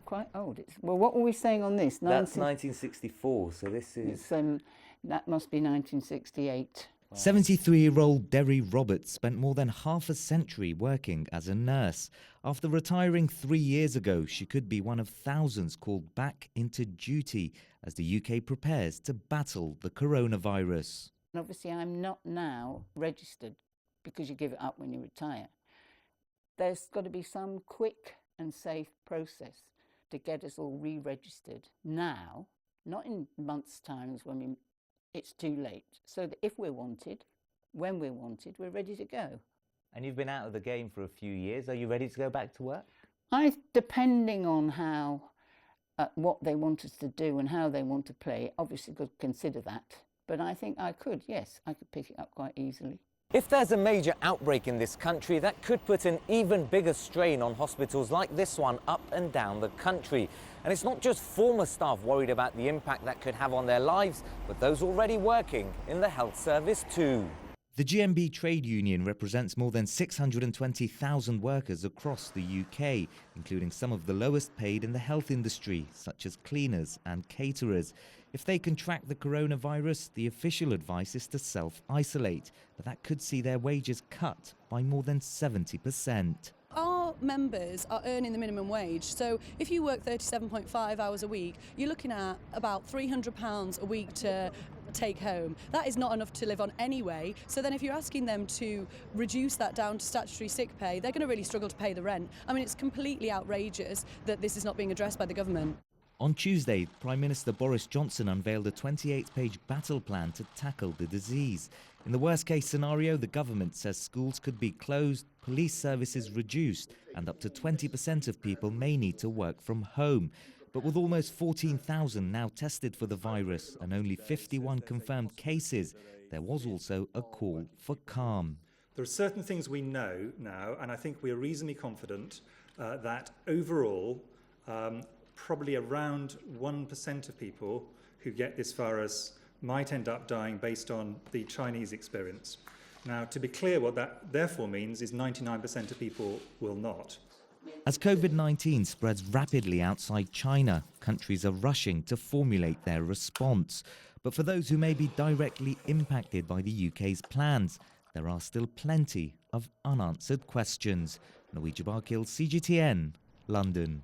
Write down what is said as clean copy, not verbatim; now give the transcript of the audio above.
quite old. Well, what were we saying on this? That's 1964, so this is... that must be 1968. Wow. 73-year-old Derry Roberts spent more than half a century working as a nurse. After retiring 3 years ago, she could be one of thousands called back into duty as the UK prepares to battle the coronavirus. And obviously, I'm not now registered because you give it up when you retire. There's got to be some quick and safe process to get us all re-registered now, not in months' times when it's too late, so that if we're wanted, when we're wanted, we're ready to go. And you've been out of the game for a few years. Are you ready to go back to work? Depending on how, what they want us to do and how they want to play, obviously could consider that. But I think I could, yes, I could pick it up quite easily. If there's a major outbreak in this country, that could put an even bigger strain on hospitals like this one up and down the country. And it's not just former staff worried about the impact that could have on their lives, but those already working in the health service too. The GMB trade union represents more than 620,000 workers across the UK, including some of the lowest paid in the health industry, such as cleaners and caterers. If they contract the coronavirus, the official advice is to self-isolate, but that could see their wages cut by more than 70%. Our members are earning the minimum wage, so if you work 37.5 hours a week, you're looking at about £300 a week to take home. That is not enough to live on anyway, so then if you're asking them to reduce that down to statutory sick pay, they're going to really struggle to pay the rent. I mean, it's completely outrageous that this is not being addressed by the government. On Tuesday, Prime Minister Boris Johnson unveiled a 28-page battle plan to tackle the disease. In the worst-case scenario, the government says schools could be closed, police services reduced, and up to 20% of people may need to work from home. But with almost 14,000 now tested for the virus and only 51 confirmed cases, there was also a call for calm. There are certain things we know now, and I think we are reasonably confident that overall, probably around 1% of people who get this virus might end up dying based on the Chinese experience. Now, to be clear, what that therefore means is 99% of people will not. As COVID-19 spreads rapidly outside China, countries are rushing to formulate their response. But for those who may be directly impacted by the UK's plans, there are still plenty of unanswered questions. Norwegia Barkill, CGTN, London.